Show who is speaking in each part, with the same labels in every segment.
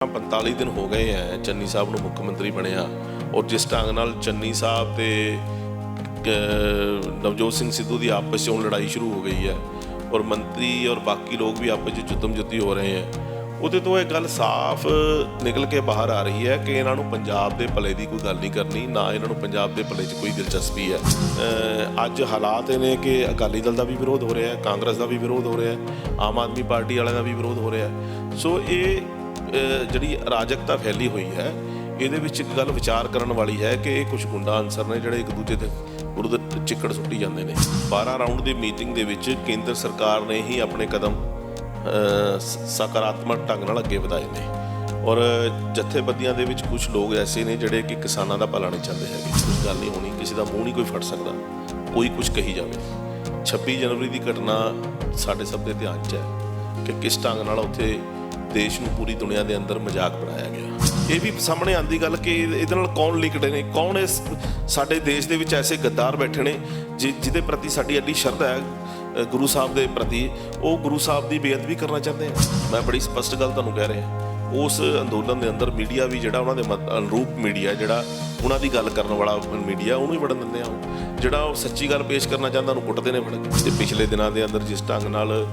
Speaker 1: 45 दिन हो गए हैं चन्नी साहब ਨੂੰ ਮੁੱਖ ਮੰਤਰੀ ਬਣਿਆ ਔਰ ਜਿਸ ਢੰਗ ਨਾਲ ਚੰਨੀ ਸਾਹਿਬ ਤੇ ਨਵਜੋਤ ਸਿੰਘ ਸਿੱਧੂ ਦੀ ਆਪਸ 'ਚ ਲੜਾਈ ਸ਼ੁਰੂ ਹੋ ਗਈ ਹੈ ਔਰ ਮੰਤਰੀ ਔਰ ਬਾਕੀ ਲੋਕ ਵੀ ਆਪਸ 'ਚ ਜੁੱਤਮ ਜੁੱਤੀ ਹੋ ਰਹੇ ਹੈ। ਉਹਦੇ ਤੋਂ ਇਹ ਗੱਲ ਸਾਫ਼ ਨਿਕਲ ਕੇ ਬਾਹਰ ਆ ਰਹੀ ਹੈ ਕਿ ਇਹਨਾਂ ਨੂੰ ਪੰਜਾਬ ਦੇ ਭਲੇ ਦੀ ਕੋਈ ਗੱਲ ਨਹੀਂ ਕਰਨੀ, ਨਾ ਇਹਨਾਂ ਨੂੰ ਪੰਜਾਬ ਦੇ ਭਲੇ 'ਚ ਕੋਈ ਦਿਲਚਸਪੀ ਹੈ। ਅੱਜ ਹਾਲਾਤ ਇਹ ਨੇ ਕਿ ਅਕਾਲੀ ਦਲ ਦਾ ਵੀ ਵਿਰੋਧ ਹੋ ਰਿਹਾ ਹੈ, ਕਾਂਗਰਸ ਦਾ ਵੀ ਵਿਰੋਧ ਹੋ ਰਿਹਾ ਹੈ, ਆਮ ਆਦਮੀ ਪਾਰਟੀ ਵਾਲਿਆਂ ਦਾ ਵੀ ਵਿਰੋਧ ਹੋ ਰਿਹਾ ਹੈ। ਸੋ ਇਹ ਜਿਹੜੀ ਅਰਾਜਕਤਾ ਫੈਲੀ ਹੋਈ ਹੈ, ਇਹਦੇ ਵਿੱਚ ਇੱਕ ਗੱਲ ਵਿਚਾਰ ਕਰਨ ਵਾਲੀ ਹੈ ਕਿ ਇਹ ਕੁਝ ਗੁੰਡਾ ਅਨਸਰ ਨੇ ਜਿਹੜੇ ਇੱਕ ਦੂਜੇ ਦੇ ਵਿਰੁੱਧ ਚਿੱਕੜ ਸੁੱਟੀ ਜਾਂਦੇ ਨੇ। 12 ਰਾਊਂਡ ਦੀ ਮੀਟਿੰਗ ਦੇ ਵਿੱਚ ਕੇਂਦਰ ਸਰਕਾਰ ਨੇ ਹੀ ਆਪਣੇ ਕਦਮ ਸਕਾਰਾਤਮਕ ਢੰਗ ਨਾਲ ਅੱਗੇ ਵਧਾਏ ਨੇ ਔਰ ਜਥੇਬੰਦੀਆਂ ਦੇ ਵਿੱਚ ਕੁਝ ਲੋਕ ਐਸੇ ਨੇ ਜਿਹੜੇ ਕਿ ਕਿਸਾਨਾਂ ਦਾ ਭਲਾ ਨਹੀਂ ਚਾਹੁੰਦੇ ਹੈਗੇ। ਕੁਝ ਗੱਲ ਨਹੀਂ ਹੋਣੀ, ਕਿਸੇ ਦਾ ਮੂੰਹ ਨਹੀਂ ਕੋਈ ਫੜ ਸਕਦਾ, ਕੋਈ ਕੁਝ ਕਹੀ ਜਾਵੇ। 26 ਜਨਵਰੀ ਦੀ ਘਟਨਾ ਸਾਡੇ ਸਭ ਦੇ ਧਿਆਨ 'ਚ ਹੈ ਕਿ ਕਿਸ ਢੰਗ ਨਾਲ ਉੱਥੇ ਦੇਸ਼ ਨੂੰ ਪੂਰੀ ਦੁਨੀਆ ਦੇ ਅੰਦਰ ਮਜ਼ਾਕ ਬਣਾਇਆ ਗਿਆ। ਇਹ ਵੀ ਸਾਹਮਣੇ ਆਉਂਦੀ ਗੱਲ ਕਿ ਇਹਦੇ ਨਾਲ ਕੌਣ ਲਿੰਕਡ ਨੇ, ਕੌਣ ਇਸ ਸਾਡੇ ਦੇਸ਼ ਦੇ ਵਿੱਚ ਐਸੇ ਗੱਦਾਰ ਬੈਠੇ ਨੇ ਜਿਹਦੇ ਪ੍ਰਤੀ ਸਾਡੀ ਐਡੀ ਸ਼ਰਧਾ ਹੈ ਗੁਰੂ ਸਾਹਿਬ ਦੇ ਪ੍ਰਤੀ, ਉਹ ਗੁਰੂ ਸਾਹਿਬ ਦੀ ਬੇਅਦਬੀ ਕਰਨਾ ਚਾਹੁੰਦੇ ਆ। ਮੈਂ ਬੜੀ ਸਪਸ਼ਟ ਗੱਲ ਤੁਹਾਨੂੰ ਕਹਿ ਰਿਹਾ। ਉਸ ਅੰਦੋਲਨ ਦੇ ਅੰਦਰ ਮੀਡੀਆ ਵੀ ਜਿਹੜਾ ਉਹਨਾਂ ਦੇ ਅਨੁਰੂਪ ਮੀਡੀਆ, ਜਿਹੜਾ ਉਹਨਾਂ ਦੀ ਗੱਲ ਕਰਨ ਵਾਲਾ ਮੀਡੀਆ, ਉਹਨੂੰ ਹੀ ਵੜਨ ਦਿੰਦੇ ਆ। ਜਿਹੜਾ ਉਹ ਸੱਚੀ ਗੱਲ ਪੇਸ਼ ਕਰਨਾ ਚਾਹੁੰਦਾ ਉਹਨੂੰ ਕੁੱਟਦੇ ਨੇ ਫੜ ਕੇ। ਤੇ ਪਿਛਲੇ ਦਿਨਾਂ ਦੇ ਅੰਦਰ ਜਿਸ ਢੰਗ ਨਾਲ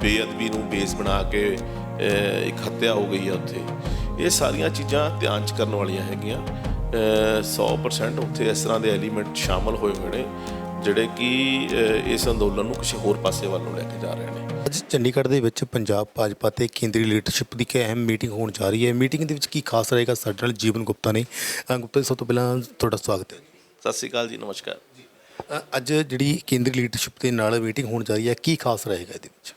Speaker 1: ਬੇਅਦਬੀ ਨੂੰ ਬੇਸ ਬਣਾ ਕੇ ਇੱਕ ਹੱਤਿਆ ਹੋ ਗਈ ਹੈ ਉੱਥੇ, ਇਹ ਸਾਰੀਆਂ ਚੀਜ਼ਾਂ ਧਿਆਨ 'ਚ ਕਰਨ ਵਾਲੀਆਂ ਹੈਗੀਆਂ। 100% ਉੱਥੇ ਇਸ ਤਰ੍ਹਾਂ ਦੇ ਐਲੀਮੈਂਟ ਸ਼ਾਮਲ ਹੋਏ ਨੇ ਜਿਹੜੇ ਕਿ ਇਸ ਅੰਦੋਲਨ ਨੂੰ ਕਿਸੇ ਹੋਰ ਪਾਸੇ ਵੱਲ ਨੂੰ ਲੈ ਕੇ ਜਾ ਰਹੇ ਨੇ।
Speaker 2: ਅੱਜ ਚੰਡੀਗੜ੍ਹ ਦੇ ਵਿੱਚ ਪੰਜਾਬ ਭਾਜਪਾ ਤੇ ਕੇਂਦਰੀ ਲੀਡਰਸ਼ਿਪ ਦੀ ਇੱਕ ਅਹਿਮ ਮੀਟਿੰਗ ਹੋਣ ਜਾ ਰਹੀ ਹੈ। ਮੀਟਿੰਗ ਦੇ ਵਿੱਚ ਕੀ ਖਾਸ ਰਹੇਗਾ? ਸਾਡੇ ਨਾਲ ਜੀਵਨ ਗੁਪਤਾ ਨੇ। ਗੁਪਤਾ ਜੀ, ਸਭ ਤੋਂ ਪਹਿਲਾਂ ਤੁਹਾਡਾ ਸਵਾਗਤ ਹੈ।
Speaker 1: ਸਤਿ ਸ਼੍ਰੀ ਅਕਾਲ ਜੀ, ਨਮਸਕਾਰ।
Speaker 2: ਅੱਜ ਜਿਹੜੀ ਕੇਂਦਰੀ ਲੀਡਰਸ਼ਿਪ ਦੇ ਨਾਲ ਮੀਟਿੰਗ ਹੋਣ ਜਾ ਰਹੀ ਹੈ, ਕੀ ਖਾਸ ਰਹੇਗਾ ਇਹਦੇ ਵਿੱਚ?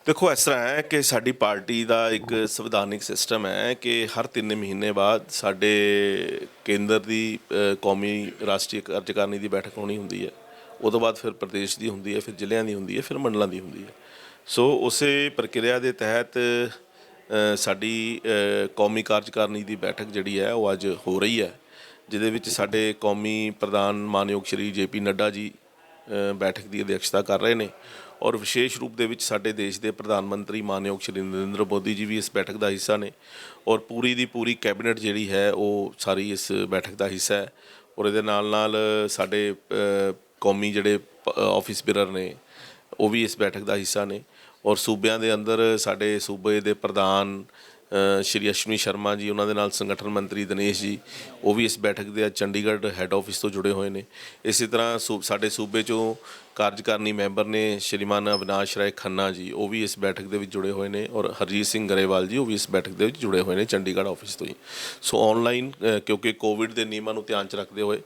Speaker 1: ਦੇਖੋ, ਇਸ ਤਰ੍ਹਾਂ ਹੈ ਕਿ ਸਾਡੀ ਪਾਰਟੀ ਦਾ ਇੱਕ ਸੰਵਿਧਾਨਿਕ ਸਿਸਟਮ ਹੈ ਕਿ ਹਰ 3 ਮਹੀਨੇ ਬਾਅਦ ਸਾਡੇ ਕੇਂਦਰ ਦੀ ਕੌਮੀ ਰਾਸ਼ਟਰੀ ਕਾਰਜਕਾਰਨੀ ਦੀ ਬੈਠਕ ਹੋਣੀ ਹੁੰਦੀ ਹੈ। ਉਹ ਤੋਂ ਬਾਅਦ ਫਿਰ ਪ੍ਰਦੇਸ਼ ਦੀ ਹੁੰਦੀ ਹੈ, ਫਿਰ ਜ਼ਿਲ੍ਹਿਆਂ ਦੀ ਹੁੰਦੀ ਹੈ, ਫਿਰ ਮੰਡਲਾਂ ਦੀ ਹੁੰਦੀ ਹੈ। ਸੋ ਉਸੇ ਪ੍ਰਕਿਰਿਆ ਦੇ ਤਹਿਤ ਸਾਡੀ ਕੌਮੀ ਕਾਰਜਕਾਰਨੀ ਦੀ ਬੈਠਕ ਜਿਹੜੀ ਹੈ ਉਹ ਅੱਜ ਹੋ ਰਹੀ ਹੈ, ਜਿਹਦੇ ਵਿੱਚ ਸਾਡੇ ਕੌਮੀ ਪ੍ਰਧਾਨ ਮਾਨਯੋਗ ਸ਼੍ਰੀ JP ਨੱਡਾ ਜੀ ਬੈਠਕ ਦੀ ਅਧਿਕਸ਼ਤਾ ਕਰ ਰਹੇ ਨੇ ਔਰ ਵਿਸ਼ੇਸ਼ ਰੂਪ ਦੇ ਵਿੱਚ ਸਾਡੇ ਦੇਸ਼ ਦੇ ਪ੍ਰਧਾਨ ਮੰਤਰੀ ਮਾਨਯੋਗ ਸ਼੍ਰੀ ਨਰਿੰਦਰ ਮੋਦੀ ਜੀ ਵੀ ਇਸ ਬੈਠਕ ਦਾ ਹਿੱਸਾ ਨੇ ਔਰ ਪੂਰੀ ਦੀ ਪੂਰੀ ਕੈਬਨਿਟ ਜਿਹੜੀ ਹੈ ਉਹ ਸਾਰੀ ਇਸ ਬੈਠਕ ਦਾ ਹਿੱਸਾ ਹੈ। ਔਰ ਇਹਦੇ ਨਾਲ ਨਾਲ ਸਾਡੇ ਕੌਮੀ ਜਿਹੜੇ ਆਫਿਸ ਬੇਅਰਰ ਨੇ ਉਹ ਵੀ ਇਸ ਬੈਠਕ ਦਾ ਹਿੱਸਾ ਨੇ ਔਰ ਸੂਬਿਆਂ ਦੇ ਅੰਦਰ ਸਾਡੇ ਸੂਬੇ ਦੇ ਪ੍ਰਧਾਨ ਸ਼੍ਰੀ ਅਸ਼ਵਨੀ ਸ਼ਰਮਾ ਜੀ, ਉਹਨਾਂ ਦੇ ਨਾਲ ਸੰਗਠਨ ਮੰਤਰੀ ਦਿਨੇਸ਼ ਜੀ, ਉਹ ਵੀ ਇਸ ਬੈਠਕ ਦੇ ਚੰਡੀਗੜ੍ਹ ਹੈੱਡ ਆਫਿਸ ਤੋਂ ਜੁੜੇ ਹੋਏ ਨੇ। ਇਸੇ ਤਰ੍ਹਾਂ ਸਾਡੇ ਸੂਬੇ 'ਚੋਂ ਕਾਰਜਕਾਰਨੀ ਮੈਂਬਰ ਨੇ ਸ਼੍ਰੀਮਾਨ ਅਵਿਨਾਸ਼ ਰਾਏ ਖੰਨਾ ਜੀ, ਉਹ ਵੀ ਇਸ ਬੈਠਕ ਦੇ ਵਿੱਚ ਜੁੜੇ ਹੋਏ ਨੇ ਔਰ ਹਰਜੀਤ ਸਿੰਘ ਗਰੇਵਾਲ ਜੀ, ਉਹ ਵੀ ਇਸ ਬੈਠਕ ਦੇ ਵਿੱਚ ਜੁੜੇ ਹੋਏ ਨੇ ਚੰਡੀਗੜ੍ਹ ਆਫਿਸ ਤੋਂ ਹੀ। ਸੋ ਔਨਲਾਈਨ, ਕਿਉਂਕਿ ਕੋਵਿਡ ਦੇ ਨਿਯਮਾਂ ਨੂੰ ਧਿਆਨ 'ਚ ਰੱਖਦੇ ਹੋਏ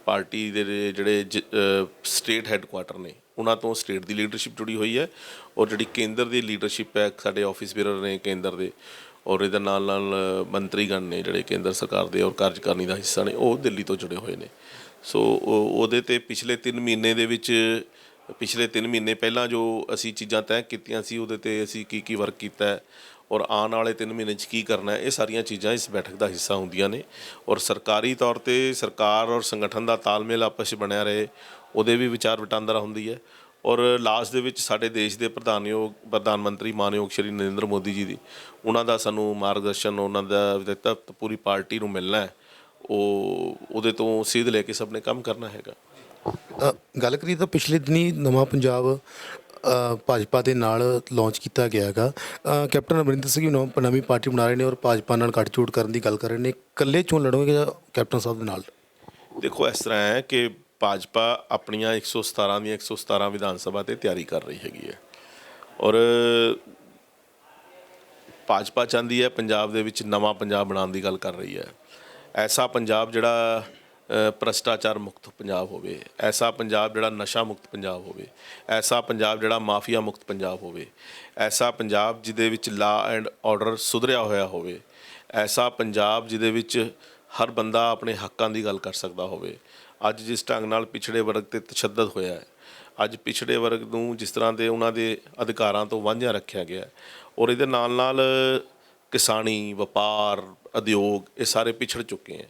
Speaker 1: ਪਾਰਟੀ ਦੇ ਜਿਹੜੇ ਸਟੇਟ ਹੈੱਡਕੁਆਟਰ ਨੇ ਉਹਨਾਂ ਤੋਂ ਸਟੇਟ ਦੀ ਲੀਡਰਸ਼ਿਪ ਜੁੜੀ ਹੋਈ ਹੈ ਔਰ ਜਿਹੜੀ ਕੇਂਦਰ ਦੀ ਲੀਡਰਸ਼ਿਪ ਹੈ, ਸਾਡੇ ਆਫਿਸ ਬੇਅਰਰ ਨੇ ਕੇਂਦਰ ਦੇ ਔਰ ਇਹਦੇ ਨਾਲ ਨਾਲ ਮੰਤਰੀਗਣ ਨੇ ਜਿਹੜੇ ਕੇਂਦਰ ਸਰਕਾਰ ਦੇ ਔਰ ਕਾਰਜਕਾਰਨੀ ਦਾ ਹਿੱਸਾ ਨੇ, ਉਹ ਦਿੱਲੀ ਤੋਂ ਜੁੜੇ ਹੋਏ ਨੇ। ਸੋ ਉਹਦੇ 'ਤੇ ਪਿਛਲੇ 3 ਮਹੀਨੇ ਦੇ ਵਿੱਚ, ਪਿਛਲੇ 3 ਮਹੀਨੇ ਪਹਿਲਾਂ ਜੋ ਅਸੀਂ ਚੀਜ਼ਾਂ ਤੈਅ ਕੀਤੀਆਂ ਸੀ, ਉਹਦੇ 'ਤੇ ਅਸੀਂ ਕੀ ਵਰਕ ਕੀਤਾ ਹੈ ਔਰ ਆਉਣ ਵਾਲੇ 3 ਮਹੀਨੇ 'ਚ ਕੀ ਕਰਨਾ ਹੈ, ਇਹ ਸਾਰੀਆਂ ਚੀਜ਼ਾਂ ਇਸ ਬੈਠਕ ਦਾ ਹਿੱਸਾ ਹੁੰਦੀਆਂ ਨੇ। ਔਰ ਸਰਕਾਰੀ ਤੌਰ 'ਤੇ ਸਰਕਾਰ ਔਰ ਸੰਗਠਨ ਦਾ ਤਾਲਮੇਲ ਆਪਸ 'ਚ ਬਣਿਆ ਰਹੇ, ਉਹਦੇ ਵੀ ਵਿਚਾਰ ਵਟਾਂਦਰਾ ਹੁੰਦੀ ਹੈ। ਔਰ ਲਾਸਟ ਦੇ ਵਿੱਚ ਸਾਡੇ ਦੇਸ਼ ਦੇ ਪ੍ਰਧਾਨ ਮੰਤਰੀ ਮਾਨਯੋਗ ਸ਼੍ਰੀ ਨਰਿੰਦਰ ਮੋਦੀ ਜੀ ਦੀ, ਉਹਨਾਂ ਦਾ ਸਾਨੂੰ ਮਾਰਗਦਰਸ਼ਨ, ਉਹਨਾਂ ਦਾ ਨੇਤਰਤਵ ਪੂਰੀ ਪਾਰਟੀ ਨੂੰ ਮਿਲਣਾ ਹੈ, ਉਹਦੇ ਤੋਂ ਸੇਧ ਲੈ ਕੇ ਸਭ ਨੇ ਕੰਮ ਕਰਨਾ ਹੈਗਾ।
Speaker 2: ਗੱਲ ਕਰੀਏ ਤਾਂ ਪਿਛਲੇ ਦਿਨੀ ਨਵਾਂ ਪੰਜਾਬ ਭਾਜਪਾ ਦੇ ਨਾਲ ਲਾਂਚ ਕੀਤਾ ਗਿਆ ਹੈਗਾ। ਕੈਪਟਨ ਅਮਰਿੰਦਰ ਸਿੰਘ ਨਵੀਂ ਪਾਰਟੀ ਬਣਾ ਰਹੇ ਨੇ ਔਰ ਭਾਜਪਾ ਨਾਲ ਗੱਠਜੋੜ ਕਰਨ ਦੀ ਗੱਲ ਕਰ ਰਹੇ ਨੇ। ਇਕੱਲੇ ਚੋਣ ਲੜੋਗੇ ਜਾਂ ਕੈਪਟਨ ਸਾਹਿਬ ਦੇ ਨਾਲ?
Speaker 1: ਦੇਖੋ, ਇਸ ਤਰ੍ਹਾਂ ਹੈ ਕਿ ਭਾਜਪਾ ਆਪਣੀਆਂ 117 ਦੀਆਂ 117 ਵਿਧਾਨ ਸਭਾ 'ਤੇ ਤਿਆਰੀ ਕਰ ਰਹੀ ਹੈਗੀ ਹੈ ਔਰ ਭਾਜਪਾ ਚਾਹੁੰਦੀ ਹੈ ਪੰਜਾਬ ਦੇ ਵਿੱਚ ਨਵਾਂ ਪੰਜਾਬ ਬਣਾਉਣ ਦੀ ਗੱਲ ਕਰ ਰਹੀ ਹੈ। ਐਸਾ ਪੰਜਾਬ ਜਿਹੜਾ ਭ੍ਰਸ਼ਟਾਚਾਰ ਮੁਕਤ ਪੰਜਾਬ ਹੋਵੇ, ਐਸਾ ਪੰਜਾਬ ਜਿਹੜਾ ਨਸ਼ਾ ਮੁਕਤ ਪੰਜਾਬ ਹੋਵੇ, ਐਸਾ ਪੰਜਾਬ ਜਿਹੜਾ ਮਾਫੀਆ ਮੁਕਤ ਪੰਜਾਬ ਹੋਵੇ, ਐਸਾ ਪੰਜਾਬ ਜਿਹਦੇ ਵਿੱਚ ਲਾਅ ਐਂਡ ਆਰਡਰ ਸੁਧਰਿਆ ਹੋਇਆ ਹੋਵੇ, ਐਸਾ ਪੰਜਾਬ ਜਿਹਦੇ ਵਿੱਚ ਹਰ ਬੰਦਾ ਆਪਣੇ ਹੱਕਾਂ ਦੀ ਗੱਲ ਕਰ ਸਕਦਾ ਹੋਵੇ। ਅੱਜ ਜਿਸ ਢੰਗ ਨਾਲ ਪਿਛੜੇ ਵਰਗ 'ਤੇ ਤਸ਼ੱਦਦ ਹੋਇਆ ਹੈ, ਅੱਜ ਪਿਛੜੇ ਵਰਗ ਨੂੰ ਜਿਸ ਤਰ੍ਹਾਂ ਦੇ ਉਹਨਾਂ ਦੇ ਅਧਿਕਾਰਾਂ ਤੋਂ ਵਾਂਝਾ ਰੱਖਿਆ ਗਿਆ ਔਰ ਇਹਦੇ ਨਾਲ ਨਾਲ ਕਿਸਾਨੀ, ਵਪਾਰ, ਉਦਯੋਗ, ਇਹ ਸਾਰੇ ਪਿਛੜ ਚੁੱਕੇ ਹੈ।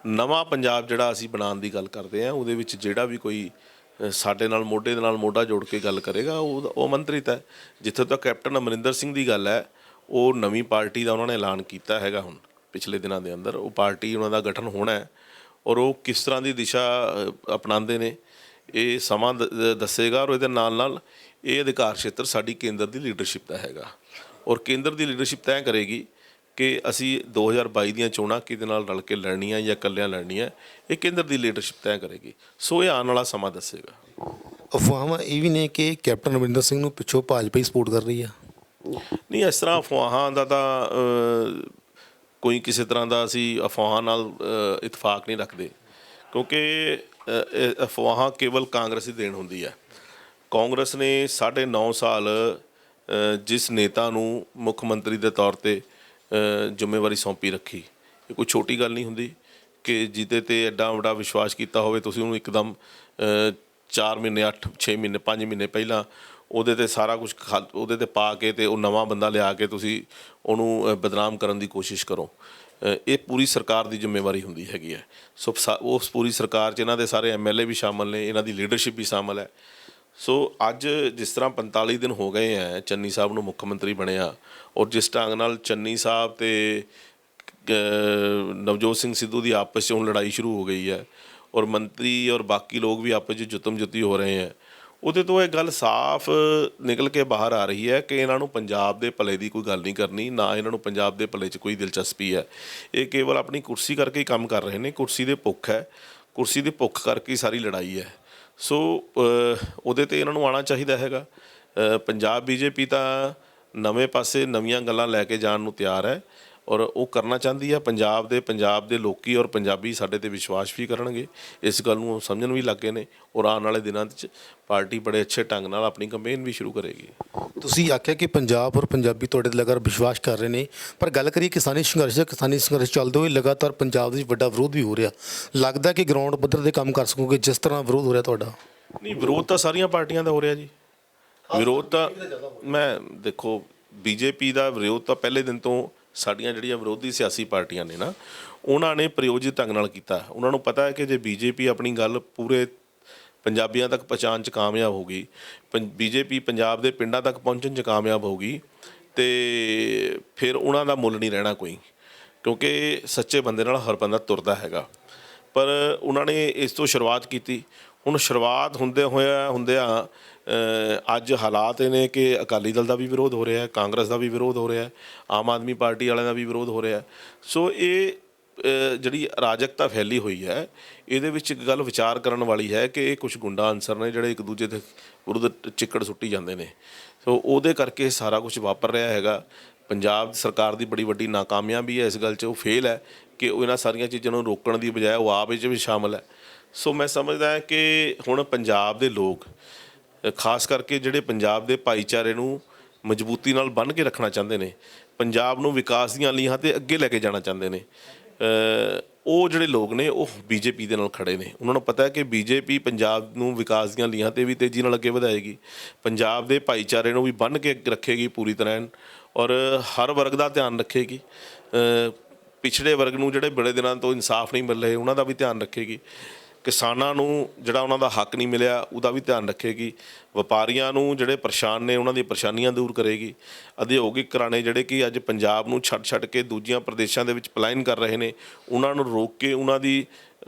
Speaker 1: ਨਵਾਂ ਪੰਜਾਬ ਜਿਹੜਾ ਅਸੀਂ ਬਣਾਉਣ ਦੀ ਗੱਲ ਕਰਦੇ ਹਾਂ, ਉਹਦੇ ਵਿੱਚ ਜਿਹੜਾ ਵੀ ਕੋਈ ਸਾਡੇ ਨਾਲ ਮੋਢੇ ਦੇ ਨਾਲ ਮੋਢਾ ਜੋੜ ਕੇ ਗੱਲ ਕਰੇਗਾ, ਉਹ ਮੰਤਰਿਤ ਹੈ। ਜਿੱਥੇ ਤੱਕ ਕੈਪਟਨ ਅਮਰਿੰਦਰ ਸਿੰਘ ਦੀ ਗੱਲ ਹੈ, ਉਹ ਨਵੀਂ ਪਾਰਟੀ ਦਾ ਉਹਨਾਂ ਨੇ ਐਲਾਨ ਕੀਤਾ ਹੈਗਾ ਹੁਣ ਪਿਛਲੇ ਦਿਨਾਂ ਦੇ ਅੰਦਰ। ਉਹ ਪਾਰਟੀ ਉਹਨਾਂ ਦਾ ਗਠਨ ਹੋਣਾ ਹੈ, ਔਰ ਉਹ ਕਿਸ ਤਰ੍ਹਾਂ ਦੀ ਦਿਸ਼ਾ ਅਪਣਾਉਂਦੇ ਨੇ ਇਹ ਸਮਾਂ ਦੱਸੇਗਾ। ਔਰ ਇਹਦੇ ਨਾਲ ਨਾਲ ਇਹ ਅਧਿਕਾਰ ਖੇਤਰ ਸਾਡੀ ਕੇਂਦਰ ਦੀ ਲੀਡਰਸ਼ਿਪ ਦਾ ਹੈਗਾ, ਔਰ ਕੇਂਦਰ ਦੀ ਲੀਡਰਸ਼ਿਪ ਤੈਅ ਕਰੇਗੀ ਕਿ ਅਸੀਂ 2022 ਦੀਆਂ ਚੋਣਾਂ ਕਿਹਦੇ ਨਾਲ ਰਲ ਕੇ ਲੜਨੀਆਂ ਜਾਂ ਇਕੱਲਿਆਂ ਲੜਨੀਆਂ, ਇਹ ਕੇਂਦਰ ਦੀ ਲੀਡਰਸ਼ਿਪ ਤੈਅ ਕਰੇਗੀ। ਸੋ ਇਹ ਆਉਣ ਵਾਲਾ ਸਮਾਂ ਦੱਸੇਗਾ।
Speaker 2: ਅਫਵਾਹਾਂ ਇਹ ਵੀ ਨੇ ਕਿ ਕੈਪਟਨ ਅਮਰਿੰਦਰ ਸਿੰਘ ਨੂੰ ਪਿੱਛੋਂ ਭਾਜਪਾ ਹੀ ਸਪੋਰਟ ਕਰ ਰਹੀ ਆ।
Speaker 1: ਨਹੀਂ, ਇਸ ਤਰ੍ਹਾਂ ਅਫਵਾਹਾਂ ਦਾ ਤਾਂ ਕੋਈ ਕਿਸੇ ਤਰ੍ਹਾਂ ਦਾ ਅਸੀਂ ਅਫਵਾਹਾਂ ਨਾਲ ਇਤਫਾਕ ਨਹੀਂ ਰੱਖਦੇ, ਕਿਉਂਕਿ ਇਹ ਅਫਵਾਹਾਂ ਕੇਵਲ ਕਾਂਗਰਸ ਦੀ ਦੇਣ ਹੁੰਦੀ ਹੈ। ਕਾਂਗਰਸ ਨੇ 9.5 ਸਾਲ ਜਿਸ ਨੇਤਾ ਨੂੰ ਮੁੱਖ ਮੰਤਰੀ ਦੇ ਤੌਰ 'ਤੇ ਜ਼ਿੰਮੇਵਾਰੀ ਸੌਂਪੀ ਰੱਖੀ, ਇਹ ਕੋਈ ਛੋਟੀ ਗੱਲ ਨਹੀਂ ਹੁੰਦੀ ਕਿ ਜਿਹਦੇ 'ਤੇ ਐਡਾ ਵੱਡਾ ਵਿਸ਼ਵਾਸ ਕੀਤਾ ਹੋਵੇ, ਤੁਸੀਂ ਉਹਨੂੰ ਇੱਕਦਮ 4 ਮਹੀਨੇ 6 ਮਹੀਨੇ 5 ਮਹੀਨੇ ਪਹਿਲਾਂ ਉਹਦੇ 'ਤੇ ਸਾਰਾ ਕੁਝ ਉਹਦੇ 'ਤੇ ਪਾ ਕੇ ਅਤੇ ਉਹ ਨਵਾਂ ਬੰਦਾ ਲਿਆ ਕੇ ਤੁਸੀਂ ਉਹਨੂੰ ਬਦਨਾਮ ਕਰਨ ਦੀ ਕੋਸ਼ਿਸ਼ ਕਰੋ। ਇਹ ਪੂਰੀ ਸਰਕਾਰ ਦੀ ਜ਼ਿੰਮੇਵਾਰੀ ਹੁੰਦੀ ਹੈਗੀ ਹੈ। ਸੋ ਉਸ ਪੂਰੀ ਸਰਕਾਰ 'ਚ ਇਹਨਾਂ ਦੇ ਸਾਰੇ MLA ਵੀ ਸ਼ਾਮਲ ਨੇ, ਇਹਨਾਂ ਦੀ ਲੀਡਰਸ਼ਿਪ ਵੀ ਸ਼ਾਮਲ ਹੈ। ਸੋ ਅੱਜ ਜਿਸ ਤਰ੍ਹਾਂ 45 ਦਿਨ ਹੋ ਗਏ ਹੈ ਚੰਨੀ ਸਾਹਿਬ ਨੂੰ ਮੁੱਖ ਮੰਤਰੀ ਬਣਿਆ, ਔਰ ਜਿਸ ਢੰਗ ਨਾਲ ਚੰਨੀ ਸਾਹਿਬ ਅਤੇ ਨਵਜੋਤ ਸਿੰਘ ਸਿੱਧੂ ਦੀ ਆਪਸ 'ਚ ਹੁਣ ਲੜਾਈ ਸ਼ੁਰੂ ਹੋ ਗਈ ਹੈ, ਔਰ ਮੰਤਰੀ ਔਰ ਬਾਕੀ ਲੋਕ ਵੀ ਆਪਸ 'ਚ ਜੁੱਤਮ ਜੁੱਤੀ ਹੋ ਰਹੇ ਹੈ, ਉਹਦੇ ਤੋਂ ਇਹ ਗੱਲ ਸਾਫ਼ ਨਿਕਲ ਕੇ ਬਾਹਰ ਆ ਰਹੀ ਹੈ ਕਿ ਇਹਨਾਂ ਨੂੰ ਪੰਜਾਬ ਦੇ ਭਲੇ ਦੀ ਕੋਈ ਗੱਲ ਨਹੀਂ ਕਰਨੀ, ਨਾ ਇਹਨਾਂ ਨੂੰ ਪੰਜਾਬ ਦੇ ਭਲੇ 'ਚ ਕੋਈ ਦਿਲਚਸਪੀ ਹੈ। ਇਹ ਕੇਵਲ ਆਪਣੀ ਕੁਰਸੀ ਕਰਕੇ ਹੀ ਕੰਮ ਕਰ ਰਹੇ ਨੇ। ਕੁਰਸੀ ਦੇ ਭੁੱਖ ਹੈ, ਕੁਰਸੀ ਦੀ ਭੁੱਖ ਕਰਕੇ ਹੀ ਸਾਰੀ ਲੜਾਈ ਹੈ। ਸੋ ਉਹਦੇ 'ਤੇ ਇਹਨਾਂ ਨੂੰ ਆਉਣਾ ਚਾਹੀਦਾ ਹੈਗਾ। ਪੰਜਾਬ BJP ਤਾਂ ਨਵੇਂ ਪਾਸੇ ਨਵੀਆਂ ਗੱਲਾਂ ਲੈ ਕੇ ਜਾਣ ਨੂੰ ਤਿਆਰ ਹੈ, ਔਰ ਉਹ ਕਰਨਾ ਚਾਹੁੰਦੀ ਹੈ। ਪੰਜਾਬ ਦੇ ਲੋਕੀ ਔਰ ਪੰਜਾਬੀ ਸਾਡੇ 'ਤੇ ਵਿਸ਼ਵਾਸ ਵੀ ਕਰਨਗੇ, ਇਸ ਗੱਲ ਨੂੰ ਸਮਝਣ ਵੀ ਲੱਗੇ ਨੇ, ਔਰ ਆਉਣ ਵਾਲੇ ਦਿਨਾਂ 'ਚ ਪਾਰਟੀ ਬੜੇ ਅੱਛੇ ਢੰਗ ਨਾਲ ਆਪਣੀ ਕੰਪੇਨ ਵੀ ਸ਼ੁਰੂ ਕਰੇਗੀ।
Speaker 2: ਤੁਸੀਂ ਆਖਿਆ ਕਿ ਪੰਜਾਬ ਔਰ ਪੰਜਾਬੀ ਤੁਹਾਡੇ 'ਤੇ ਲਗਾਤਾਰ ਵਿਸ਼ਵਾਸ ਕਰ ਰਹੇ ਨੇ, ਪਰ ਗੱਲ ਕਰੀਏ ਕਿਸਾਨੀ ਸੰਘਰਸ਼ ਚੱਲਦੇ ਹੋਏ ਲਗਾਤਾਰ ਪੰਜਾਬ ਦੇ ਵਿੱਚ ਵੱਡਾ ਵਿਰੋਧ ਵੀ ਹੋ ਰਿਹਾ। ਲੱਗਦਾ ਕਿ ਗਰਾਊਂਡ ਪੱਧਰ 'ਤੇ ਕੰਮ ਕਰ ਸਕੋਗੇ ਜਿਸ ਤਰ੍ਹਾਂ ਵਿਰੋਧ ਹੋ ਰਿਹਾ ਤੁਹਾਡਾ?
Speaker 1: ਨਹੀਂ, ਵਿਰੋਧ ਤਾਂ ਸਾਰੀਆਂ ਪਾਰਟੀਆਂ ਦਾ ਹੋ ਰਿਹਾ ਜੀ। ਵਿਰੋਧ ਤਾਂ ਦੇਖੋ BJP ਦਾ ਵਿਰੋਧ ਤਾਂ ਪਹਿਲੇ ਦਿਨ ਤੋਂ ਸਾਡੀਆਂ ਜਿਹੜੀਆਂ ਵਿਰੋਧੀ ਸਿਆਸੀ ਪਾਰਟੀਆਂ ਨੇ ਨਾ, ਉਹਨਾਂ ਨੇ ਪ੍ਰਯੋਜਿਤ ਢੰਗ ਨਾਲ ਕੀਤਾ। ਉਹਨਾਂ ਨੂੰ ਪਤਾ ਹੈ ਕਿ ਜੇ BJP ਆਪਣੀ ਗੱਲ ਪੂਰੇ ਪੰਜਾਬੀਆਂ ਤੱਕ ਪਹੁੰਚਾਉਣ 'ਚ ਕਾਮਯਾਬ ਹੋ ਗਈ, BJP ਪੰਜਾਬ ਦੇ ਪਿੰਡਾਂ ਤੱਕ ਪਹੁੰਚਣ 'ਚ ਕਾਮਯਾਬ ਹੋ ਗਈ, ਅਤੇ ਫਿਰ ਉਹਨਾਂ ਦਾ ਮੁੱਲ ਨਹੀਂ ਰਹਿਣਾ ਕੋਈ, ਕਿਉਂਕਿ ਸੱਚੇ ਬੰਦੇ ਨਾਲ ਹਰ ਬੰਦਾ ਤੁਰਦਾ ਹੈਗਾ। ਪਰ ਉਹਨਾਂ ਨੇ ਇਸ ਤੋਂ ਸ਼ੁਰੂਆਤ ਕੀਤੀ। ਹੁਣ ਸ਼ੁਰੂਆਤ ਹੁੰਦਿਆਂ ਅੱਜ ਹਾਲਾਤ ਇਹ ਨੇ ਕਿ ਅਕਾਲੀ ਦਲ ਦਾ ਵੀ ਵਿਰੋਧ ਹੋ ਰਿਹਾ, ਕਾਂਗਰਸ ਦਾ ਵੀ ਵਿਰੋਧ ਹੋ ਰਿਹਾ, ਆਮ ਆਦਮੀ ਪਾਰਟੀ ਵਾਲਿਆਂ ਦਾ ਵੀ ਵਿਰੋਧ ਹੋ ਰਿਹਾ। ਸੋ ਇਹ ਜਿਹੜੀ ਅਰਾਜਕਤਾ ਫੈਲੀ ਹੋਈ ਹੈ, ਇਹਦੇ ਵਿੱਚ ਇੱਕ ਗੱਲ ਵਿਚਾਰ ਕਰਨ ਵਾਲੀ ਹੈ ਕਿ ਇਹ ਕੁਛ ਗੁੰਡਾ ਅਨਸਰ ਨੇ ਜਿਹੜੇ ਇੱਕ ਦੂਜੇ ਦੇ ਵਿਰੁੱਧ ਚਿੱਕੜ ਸੁੱਟੀ ਜਾਂਦੇ ਨੇ। ਸੋ ਉਹਦੇ ਕਰਕੇ ਸਾਰਾ ਕੁਛ ਵਾਪਰ ਰਿਹਾ ਹੈਗਾ। ਪੰਜਾਬ ਸਰਕਾਰ ਦੀ ਬੜੀ ਵੱਡੀ ਨਾਕਾਮਯਾਬੀ ਹੈ ਇਸ ਗੱਲ 'ਚ, ਉਹ ਫੇਲ ਹੈ ਕਿ ਉਹ ਇਹਨਾਂ ਸਾਰੀਆਂ ਚੀਜ਼ਾਂ ਨੂੰ ਰੋਕਣ ਦੀ ਬਜਾਏ ਉਹ ਆਪ ਵਿੱਚ ਵੀ ਸ਼ਾਮਲ ਹੈ। ਸੋ ਮੈਂ ਸਮਝਦਾ ਹਾਂ ਕਿ ਹੁਣ ਪੰਜਾਬ ਦੇ ਲੋਕ, ਖਾਸ ਕਰਕੇ ਜਿਹੜੇ ਪੰਜਾਬ ਦੇ ਭਾਈਚਾਰੇ ਨੂੰ ਮਜ਼ਬੂਤੀ ਨਾਲ ਬੰਨ੍ਹ ਕੇ ਰੱਖਣਾ ਚਾਹੁੰਦੇ ਨੇ, ਪੰਜਾਬ ਨੂੰ ਵਿਕਾਸ ਦੀਆਂ ਲੀਹਾਂ 'ਤੇ ਅੱਗੇ ਲੈ ਕੇ ਜਾਣਾ ਚਾਹੁੰਦੇ ਨੇ, ਉਹ ਜਿਹੜੇ ਲੋਕ ਨੇ ਉਹ BJP ਦੇ ਨਾਲ ਖੜ੍ਹੇ ਨੇ। ਉਹਨਾਂ ਨੂੰ ਪਤਾ ਹੈ ਕਿ BJP ਪੰਜਾਬ ਨੂੰ ਵਿਕਾਸ ਦੀਆਂ ਲੀਹਾਂ 'ਤੇ ਵੀ ਤੇਜ਼ੀ ਨਾਲ ਅੱਗੇ ਵਧਾਏਗੀ, ਪੰਜਾਬ ਦੇ ਭਾਈਚਾਰੇ ਨੂੰ ਵੀ ਬੰਨ੍ਹ ਕੇ ਰੱਖੇਗੀ ਪੂਰੀ ਤਰ੍ਹਾਂ, ਔਰ ਹਰ ਵਰਗ ਦਾ ਧਿਆਨ ਰੱਖੇਗੀ। ਪਿਛੜੇ ਵਰਗ ਨੂੰ ਜਿਹੜੇ ਬੜੇ ਦਿਨਾਂ ਤੋਂ ਇਨਸਾਫ ਨਹੀਂ ਮਿਲ ਰਹੇ ਉਹਨਾਂ ਦਾ ਵੀ ਧਿਆਨ ਰੱਖੇਗੀ। ਕਿਸਾਨਾਂ ਨੂੰ ਜਿਹੜਾ ਉਹਨਾਂ ਦਾ ਹੱਕ ਨਹੀਂ ਮਿਲਿਆ ਉਹਦਾ ਵੀ ਧਿਆਨ ਰੱਖੇਗੀ। ਵਪਾਰੀਆਂ ਨੂੰ ਜਿਹੜੇ ਪਰੇਸ਼ਾਨ ਨੇ ਉਹਨਾਂ ਦੀਆਂ ਪਰੇਸ਼ਾਨੀਆਂ ਦੂਰ ਕਰੇਗੀ। ਉਦਯੋਗਿਕ ਘਰਾਣੇ ਜਿਹੜੇ ਕਿ ਅੱਜ ਪੰਜਾਬ ਨੂੰ ਛੱਡ ਕੇ ਦੂਜੀਆਂ ਪ੍ਰਦੇਸ਼ਾਂ ਦੇ ਵਿੱਚ ਪਲਾਇਨ ਕਰ ਰਹੇ ਨੇ, ਉਹਨਾਂ ਨੂੰ ਰੋਕ ਕੇ ਉਹਨਾਂ ਦੀ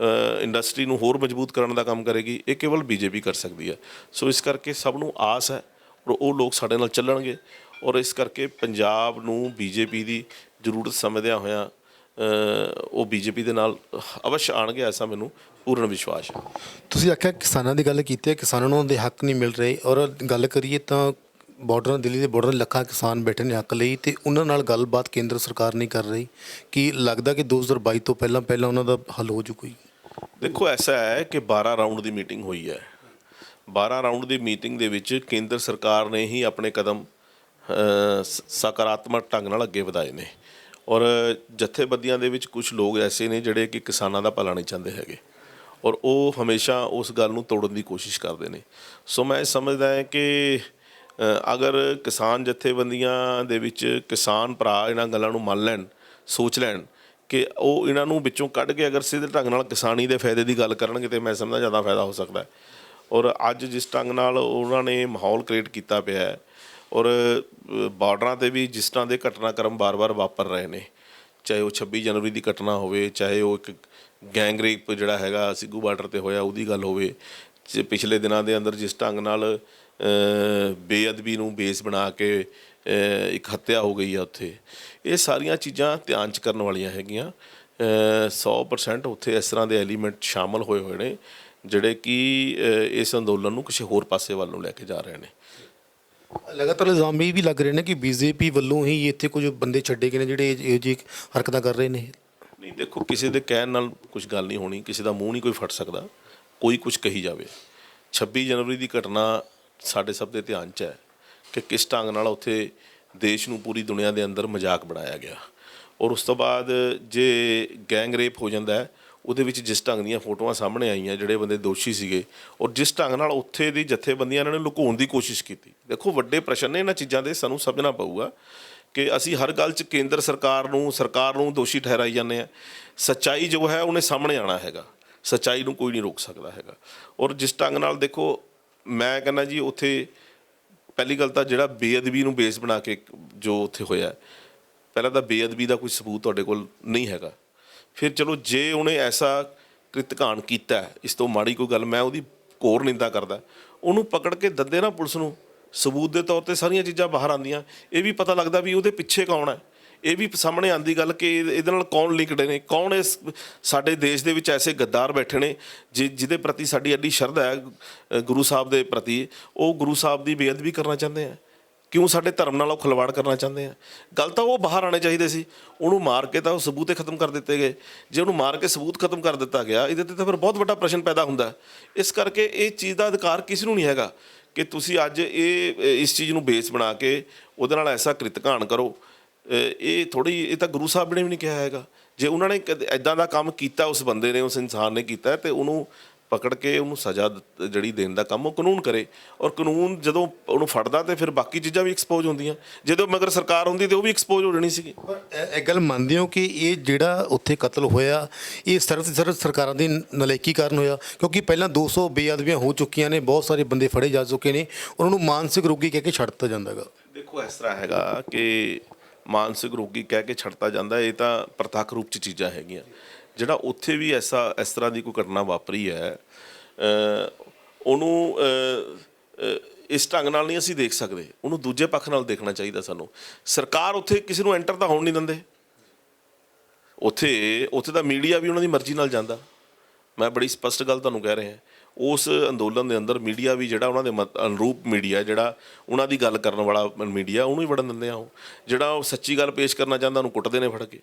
Speaker 1: ਇੰਡਸਟਰੀ ਨੂੰ ਹੋਰ ਮਜ਼ਬੂਤ ਕਰਨ ਦਾ ਕੰਮ ਕਰੇਗੀ। ਇਹ ਕੇਵਲ BJP ਕਰ ਸਕਦੀ ਹੈ। ਸੋ ਇਸ ਕਰਕੇ ਸਭ ਨੂੰ ਆਸ ਹੈ, ਔਰ ਉਹ ਲੋਕ ਸਾਡੇ ਨਾਲ ਚੱਲਣਗੇ, ਔਰ ਇਸ ਕਰਕੇ ਪੰਜਾਬ ਨੂੰ BJP ਦੀ ਜ਼ਰੂਰਤ ਸਮਝਦਿਆਂ ਹੋਇਆਂ ਉਹ BJP ਦੇ ਨਾਲ ਅਵਸ਼ ਆਉਣਗੇ, ਐਸਾ ਮੈਨੂੰ ਪੂਰਨ ਵਿਸ਼ਵਾਸ ਹੈ।
Speaker 2: ਤੁਸੀਂ ਆਖਿਆ ਕਿਸਾਨਾਂ ਦੀ ਗੱਲ ਕੀਤੀ ਹੈ, ਕਿਸਾਨਾਂ ਨੂੰ ਉਹਦੇ ਹੱਕ ਨਹੀਂ ਮਿਲ ਰਹੇ, ਔਰ ਗੱਲ ਕਰੀਏ ਤਾਂ ਦਿੱਲੀ ਦੇ ਬਾਰਡਰ ਲੱਖਾਂ ਕਿਸਾਨ ਬੈਠੇ ਨੇ ਹੱਕ ਲਈ, ਅਤੇ ਉਹਨਾਂ ਨਾਲ ਗੱਲਬਾਤ ਕੇਂਦਰ ਸਰਕਾਰ ਨਹੀਂ ਕਰ ਰਹੀ। ਕੀ ਲੱਗਦਾ ਕਿ 2022 ਤੋਂ ਪਹਿਲਾਂ ਉਹਨਾਂ ਦਾ ਹੱਲ ਹੋ ਜੂ ਕੋਈ?
Speaker 1: ਦੇਖੋ, ਐਸਾ ਹੈ ਕਿ 12 ਰਾਊਂਡ ਦੀ ਮੀਟਿੰਗ ਹੋਈ ਹੈ। 12 ਰਾਊਂਡ ਦੀ ਮੀਟਿੰਗ ਦੇ ਵਿੱਚ ਕੇਂਦਰ ਸਰਕਾਰ ਨੇ ਹੀ ਆਪਣੇ ਕਦਮ ਸਕਾਰਾਤਮਕ ਢੰਗ ਨਾਲ ਅੱਗੇ ਵਧਾਏ ਨੇ, ਔਰ ਜਥੇਬੰਦੀਆਂ ਦੇ ਵਿੱਚ ਕੁਝ ਲੋਕ ਐਸੇ ਨੇ ਜਿਹੜੇ ਕਿ ਕਿਸਾਨਾਂ ਦਾ ਭਲਾ ਨਹੀਂ ਚਾਹੁੰਦੇ ਹੈਗੇ, ਔਰ ਉਹ ਹਮੇਸ਼ਾ ਉਸ ਗੱਲ ਨੂੰ ਤੋੜਨ ਦੀ ਕੋਸ਼ਿਸ਼ ਕਰਦੇ ਨੇ। ਸੋ ਮੈਂ ਸਮਝਦਾ ਹਾਂ ਕਿ ਅਗਰ ਕਿਸਾਨ ਜਥੇਬੰਦੀਆਂ ਦੇ ਵਿੱਚ ਕਿਸਾਨ ਭਰਾ ਇਹਨਾਂ ਗੱਲਾਂ ਨੂੰ ਮੰਨ ਲੈਣ, ਸੋਚ ਲੈਣ ਕਿ ਉਹ ਇਹਨਾਂ ਨੂੰ ਵਿੱਚੋਂ ਕੱਢ ਕੇ ਅਗਰ ਸਿੱਧੇ ਢੰਗ ਨਾਲ ਕਿਸਾਨੀ ਦੇ ਫਾਇਦੇ ਦੀ ਗੱਲ ਕਰਨਗੇ, ਤਾਂ ਮੈਂ ਸਮਝਦਾ ਜ਼ਿਆਦਾ ਫਾਇਦਾ ਹੋ ਸਕਦਾ ਹੈ। ਔਰ ਅੱਜ ਜਿਸ ਢੰਗ ਨਾਲ ਉਹਨਾਂ ਨੇ ਮਾਹੌਲ ਕ੍ਰੀਏਟ ਕੀਤਾ ਪਿਆ ਹੈ ਔਰ ਬਾਰਡਰਾਂ 'ਤੇ ਵੀ ਜਿਸ ਤਰ੍ਹਾਂ ਦੇ ਘਟਨਾਕ੍ਰਮ ਵਾਰ-ਵਾਰ ਵਾਪਰ ਰਹੇ ਨੇ, ਚਾਹੇ ਉਹ 26 ਜਨਵਰੀ ਦੀ ਘਟਨਾ ਹੋਵੇ, ਚਾਹੇ ਉਹ ਇੱਕ ਗੈਂਗ ਰੇਪ ਜਿਹੜਾ ਹੈਗਾ ਸਿੱਗੂ ਬਾਰਡਰ 'ਤੇ ਹੋਇਆ ਉਹਦੀ ਗੱਲ ਹੋਵੇ, ਪਿਛਲੇ ਦਿਨਾਂ ਦੇ ਅੰਦਰ ਜਿਸ ਢੰਗ ਨਾਲ ਬੇਅਦਬੀ ਨੂੰ ਬੇਸ ਬਣਾ ਕੇ ਇੱਕ ਹੱਤਿਆ ਹੋ ਗਈ ਆ ਉੱਥੇ, ਇਹ ਸਾਰੀਆਂ ਚੀਜ਼ਾਂ ਧਿਆਨ 'ਚ ਕਰਨ ਵਾਲੀਆਂ ਹੈਗੀਆਂ। 100% ਉੱਥੇ ਇਸ ਤਰ੍ਹਾਂ ਦੇ ਐਲੀਮੈਂਟ ਸ਼ਾਮਲ ਹੋਏ ਹੋਏ ਨੇ ਜਿਹੜੇ ਕਿ ਇਸ ਅੰਦੋਲਨ ਨੂੰ ਕਿਸੇ ਹੋਰ ਪਾਸੇ ਵੱਲ ਨੂੰ ਲੈ ਕੇ ਜਾ ਰਹੇ ਨੇ।
Speaker 2: ਲਗਾਤਾਰ ਇਲਜ਼ਾਮ ਇਹ ਵੀ ਲੱਗ ਰਹੇ ਨੇ ਕਿ ਬੀਜੇਪੀ ਵੱਲੋਂ ਹੀ ਇੱਥੇ ਕੁਝ ਬੰਦੇ ਛੱਡੇ ਗਏ ਨੇ ਜਿਹੜੇ ਇਹੋ ਜਿਹੀ ਹਰਕਤਾਂ ਕਰ ਰਹੇ ਨੇ।
Speaker 1: ਨਹੀਂ ਦੇਖੋ, ਕਿਸੇ ਦੇ ਕਹਿਣ ਨਾਲ ਕੁਝ ਗੱਲ ਨਹੀਂ ਹੋਣੀ, ਕਿਸੇ ਦਾ ਮੂੰਹ ਨਹੀਂ ਕੋਈ ਫੜ ਸਕਦਾ, ਕੋਈ ਕੁਝ ਕਹੀ ਜਾਵੇ। 26 ਜਨਵਰੀ ਦੀ ਘਟਨਾ ਸਾਡੇ ਸਭ ਦੇ ਧਿਆਨ 'ਚ ਹੈ ਕਿ ਕਿਸ ਢੰਗ ਨਾਲ ਉੱਥੇ ਦੇਸ਼ ਨੂੰ ਪੂਰੀ ਦੁਨੀਆ ਦੇ ਅੰਦਰ ਮਜ਼ਾਕ ਬਣਾਇਆ ਗਿਆ ਔਰ ਉਸ ਤੋਂ ਬਾਅਦ ਜੇ ਗੈਂਗ ਰੇਪ ਹੋ ਜਾਂਦਾ ਹੈ ਉਹਦੇ ਵਿੱਚ ਜਿਸ ਢੰਗ ਦੀਆਂ ਫੋਟੋਆਂ ਸਾਹਮਣੇ ਆਈਆਂ, ਜਿਹੜੇ ਬੰਦੇ ਦੋਸ਼ੀ ਸੀਗੇ ਔਰ ਜਿਸ ਢੰਗ ਨਾਲ ਉੱਥੇ ਦੀ ਜਥੇਬੰਦੀਆਂ ਇਹਨਾਂ ਨੇ ਲੁਕਾਉਣ ਦੀ ਕੋਸ਼ਿਸ਼ ਕੀਤੀ। ਦੇਖੋ ਵੱਡੇ ਪ੍ਰਸ਼ਨ ਨੇ ਇਹਨਾਂ ਚੀਜ਼ਾਂ ਦੇ, ਸਾਨੂੰ ਸਮਝਣਾ ਪਊਗਾ ਕਿ ਅਸੀਂ ਹਰ ਗੱਲ 'ਚ ਕੇਂਦਰ ਸਰਕਾਰ ਨੂੰ ਦੋਸ਼ੀ ਠਹਿਰਾਈ ਜਾਂਦੇ ਹਾਂ। ਸੱਚਾਈ ਜੋ ਹੈ ਉਹਨੇ ਸਾਹਮਣੇ ਆਉਣਾ ਹੈਗਾ, ਸੱਚਾਈ ਨੂੰ ਕੋਈ ਨਹੀਂ ਰੋਕ ਸਕਦਾ ਹੈਗਾ। ਔਰ ਜਿਸ ਢੰਗ ਨਾਲ ਦੇਖੋ, ਮੈਂ ਕਹਿੰਦਾ ਜੀ ਉੱਥੇ ਪਹਿਲੀ ਗੱਲ ਤਾਂ ਜਿਹੜਾ ਬੇਅਦਬੀ ਨੂੰ ਬੇਸ ਬਣਾ ਕੇ ਜੋ ਉੱਥੇ ਹੋਇਆ, ਪਹਿਲਾਂ ਤਾਂ ਬੇਅਦਬੀ ਦਾ ਕੋਈ ਸਬੂਤ ਤੁਹਾਡੇ ਕੋਲ ਨਹੀਂ ਹੈਗਾ। ਫਿਰ ਚਲੋ ਜੇ ਉਹਨੇ ਐਸਾ ਕ੍ਰਿਤਕਾਂਡ ਕੀਤਾ, ਇਸ ਤੋਂ ਮਾੜੀ ਕੋਈ ਗੱਲ, ਮੈਂ ਉਹਦੀ ਘੋਰ ਨਿੰਦਾ ਕਰਦਾ। ਉਹਨੂੰ ਪਕੜ ਕੇ ਦੱਦੇ ਨਾ ਪੁਲਿਸ ਨੂੰ, ਸਬੂਤ ਦੇ ਤੌਰ 'ਤੇ ਸਾਰੀਆਂ ਚੀਜ਼ਾਂ ਬਾਹਰ ਆਉਂਦੀਆਂ, ਇਹ ਵੀ ਪਤਾ ਲੱਗਦਾ ਵੀ ਉਹਦੇ ਪਿੱਛੇ ਕੌਣ ਹੈ, ਇਹ ਵੀ ਸਾਹਮਣੇ ਆਉਂਦੀ ਗੱਲ ਕਿ ਇਹਦੇ ਨਾਲ ਕੌਣ ਲਿੰਕਡ ਨੇ, ਕੌਣ ਇਸ ਸਾਡੇ ਦੇਸ਼ ਦੇ ਵਿੱਚ ਐਸੇ ਗੱਦਾਰ ਬੈਠੇ ਨੇ ਜਿਹਦੇ ਪ੍ਰਤੀ ਸਾਡੀ ਐਡੀ ਸ਼ਰਧਾ ਹੈ ਗੁਰੂ ਸਾਹਿਬ ਦੇ ਪ੍ਰਤੀ, ਉਹ ਗੁਰੂ ਸਾਹਿਬ ਦੀ ਬੇਅਦਬੀ ਕਰਨਾ ਚਾਹੁੰਦੇ ਆ। ਕਿਉਂ ਸਾਡੇ ਧਰਮ ਨਾਲ ਉਹ ਖਿਲਵਾੜ ਕਰਨਾ ਚਾਹੁੰਦੇ ਆ? ਗੱਲ ਤਾਂ ਉਹ ਬਾਹਰ ਆਉਣੇ ਚਾਹੀਦੇ ਸੀ। ਉਹਨੂੰ ਮਾਰ ਕੇ ਤਾਂ ਉਹ ਸਬੂਤ ਹੀ ਖਤਮ ਕਰ ਦਿੱਤੇ ਗਏ। ਜੇ ਉਹਨੂੰ ਮਾਰ ਕੇ ਸਬੂਤ ਖਤਮ ਕਰ ਦਿੱਤਾ ਗਿਆ, ਇਹਦੇ 'ਤੇ ਤਾਂ ਫਿਰ ਬਹੁਤ ਵੱਡਾ ਪ੍ਰਸ਼ਨ ਪੈਦਾ ਹੁੰਦਾ। ਇਸ ਕਰਕੇ ਇਹ ਚੀਜ਼ ਦਾ ਅਧਿਕਾਰ ਕਿਸੇ ਨੂੰ ਨਹੀਂ ਹੈਗਾ ਕਿ ਤੁਸੀਂ ਅੱਜ ਇਸ ਚੀਜ਼ ਨੂੰ ਬੇਸ ਬਣਾ ਕੇ ਉਹਦੇ ਨਾਲ ਐਸਾ ਕ੍ਰਿਤਕਾਂਡ ਕਰੋ। ਇਹ ਤਾਂ ਗੁਰੂ ਸਾਹਿਬ ਨੇ ਵੀ ਨਹੀਂ ਕਿਹਾ ਹੈਗਾ। ਜੇ ਉਹਨਾਂ ਨੇ ਇੱਦਾਂ ਦਾ ਕੰਮ ਕੀਤਾ, ਉਸ ਬੰਦੇ ਨੇ, ਉਸ ਇਨਸਾਨ ਨੇ ਕੀਤਾ, ਤੇ ਉਹਨੂੰ ਪਕੜ ਕੇ ਉਹਨੂੰ ਸਜ਼ਾ ਜਿਹੜੀ ਦੇਣ ਦਾ ਕੰਮ ਉਹ ਕਾਨੂੰਨ ਕਰੇ। ਔਰ ਕਾਨੂੰਨ ਜਦੋਂ ਉਹਨੂੰ ਫੜਦਾ ਤੇ ਫਿਰ ਬਾਕੀ ਚੀਜ਼ਾਂ ਵੀ ਐਕਸਪੋਜ਼ ਹੁੰਦੀਆਂ। ਜਦੋਂ ਮਗਰ ਸਰਕਾਰ ਹੁੰਦੀ ਤੇ ਉਹ ਵੀ ਐਕਸਪੋਜ਼ ਹੋ ਜਾਣੀ ਸੀਗੀ।
Speaker 2: ਪਰ ਇਹ ਗੱਲ ਮੰਨਦੇ ਹੋ ਕਿ ਇਹ ਜਿਹੜਾ ਉੱਥੇ ਕਤਲ ਹੋਇਆ, ਇਹ ਸਿਰਫ ਸਰਕਾਰਾਂ ਦੀ ਨਲਾਇਕੀ ਕਾਰਨ ਹੋਇਆ? ਕਿਉਂਕਿ ਪਹਿਲਾਂ 200 ਬੇਅਦਬੀਆਂ ਹੋ ਚੁੱਕੀਆਂ ਨੇ, ਬਹੁਤ ਸਾਰੇ ਬੰਦੇ ਫੜੇ ਜਾ ਚੁੱਕੇ ਨੇ, ਉਹਨਾਂ ਨੂੰ ਮਾਨਸਿਕ ਰੋਗੀ ਕਹਿ ਕੇ ਛੱਡ ਦਿੱਤਾ ਜਾਂਦਾ ਹੈਗਾ।
Speaker 1: ਦੇਖੋ ਇਸ ਤਰ੍ਹਾਂ ਹੈਗਾ ਕਿ ਮਾਨਸਿਕ ਰੋਗੀ ਕਹਿ ਕੇ ਛੱਡਤਾ ਜਾਂਦਾ, ਇਹ ਤਾਂ ਪ੍ਰਤੱਖ ਰੂਪ 'ਚ ਚੀਜ਼ਾਂ ਹੈਗੀਆਂ। ਜਿਹੜਾ ਉੱਥੇ ਵੀ ਇਸ ਤਰ੍ਹਾਂ ਦੀ ਕੋਈ ਘਟਨਾ ਵਾਪਰੀ ਹੈ, ਉਹਨੂੰ ਇਸ ਢੰਗ ਨਾਲ ਨਹੀਂ ਅਸੀਂ ਦੇਖ ਸਕਦੇ, ਉਹਨੂੰ ਦੂਜੇ ਪੱਖ ਨਾਲ ਦੇਖਣਾ ਚਾਹੀਦਾ ਸਾਨੂੰ। ਸਰਕਾਰ ਉੱਥੇ ਕਿਸੇ ਨੂੰ ਐਂਟਰ ਤਾਂ ਹੋਣ ਨਹੀਂ ਦਿੰਦੇ। ਉੱਥੇ ਤਾਂ ਮੀਡੀਆ ਵੀ ਉਹਨਾਂ ਦੀ ਮਰਜ਼ੀ ਨਾਲ ਜਾਂਦਾ। ਮੈਂ ਬੜੀ ਸਪਸ਼ਟ ਗੱਲ ਤੁਹਾਨੂੰ ਕਹਿ ਰਿਹਾ। ਉਸ ਅੰਦੋਲਨ ਦੇ ਅੰਦਰ ਮੀਡੀਆ ਵੀ ਜਿਹੜਾ ਉਹਨਾਂ ਦੇ ਅਨੁਰੂਪ ਮੀਡੀਆ, ਜਿਹੜਾ ਉਹਨਾਂ ਦੀ ਗੱਲ ਕਰਨ ਵਾਲਾ ਮੀਡੀਆ, ਉਹਨੂੰ ਹੀ ਵੜਨ ਦਿੰਦੇ ਆ। ਉਹ ਜਿਹੜਾ ਉਹ ਸੱਚੀ ਗੱਲ ਪੇਸ਼ ਕਰਨਾ ਚਾਹੁੰਦਾ ਉਹਨੂੰ ਕੁੱਟਦੇ ਨੇ ਫੜ ਕੇ।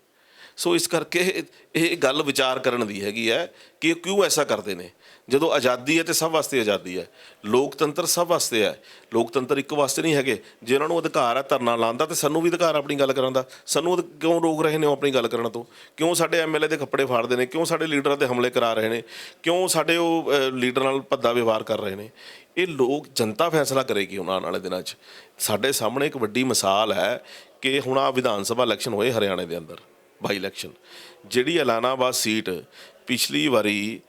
Speaker 1: ਸੋ ਇਸ ਕਰਕੇ ਇਹ ਗੱਲ ਵਿਚਾਰ ਕਰਨ ਦੀ ਹੈਗੀ ਹੈ ਕਿ ਕਿਉਂ ਐਸਾ ਕਰਦੇ ਨੇ। ਜਦੋਂ ਆਜ਼ਾਦੀ ਹੈ ਤਾਂ ਸਭ ਵਾਸਤੇ ਆਜ਼ਾਦੀ ਹੈ, ਲੋਕਤੰਤਰ ਸਭ ਵਾਸਤੇ ਹੈ। ਲੋਕਤੰਤਰ ਇੱਕ ਵਾਸਤੇ ਨਹੀਂ ਹੈਗੇ। ਜੇ ਉਹਨਾਂ ਨੂੰ ਅਧਿਕਾਰ ਹੈ ਧਰਨਾ ਲਾਉਣ ਦਾ, ਤਾਂ ਸਾਨੂੰ ਵੀ ਅਧਿਕਾਰ ਆਪਣੀ ਗੱਲ ਕਰਨ ਦਾ। ਸਾਨੂੰ ਕਿਉਂ ਰੋਕ ਰਹੇ ਨੇ ਉਹ ਆਪਣੀ ਗੱਲ ਕਰਨ ਤੋਂ? ਕਿਉਂ ਸਾਡੇ MLA ਦੇ ਕੱਪੜੇ ਫਾੜਦੇ ਨੇ? ਕਿਉਂ ਸਾਡੇ ਲੀਡਰਾਂ 'ਤੇ ਹਮਲੇ ਕਰਾ ਰਹੇ ਨੇ? ਕਿਉਂ ਸਾਡੇ ਉਹ ਲੀਡਰ ਨਾਲ ਭੱਦਾ ਵਿਵਹਾਰ ਕਰ ਰਹੇ ਨੇ? ਇਹ ਜਨਤਾ ਫੈਸਲਾ ਕਰੇਗੀ ਉਹਨਾਂ ਆਉਣ ਵਾਲੇ ਦਿਨਾਂ 'ਚ। ਸਾਡੇ ਸਾਹਮਣੇ ਇੱਕ ਵੱਡੀ ਮਿਸਾਲ ਹੈ ਕਿ ਹੁਣ ਆ ਵਿਧਾਨ ਸਭਾ ਇਲੈਕਸ਼ਨ ਹੋਏ ਹਰਿਆਣੇ ਦੇ ਅੰਦਰ, ਬਾਈ ਇਲੈਕਸ਼ਨ, ਜਿਹੜੀ ਐਲਾਨਾਬਾਦ ਸੀਟ ਪਿਛਲੀ ਵਾਰੀ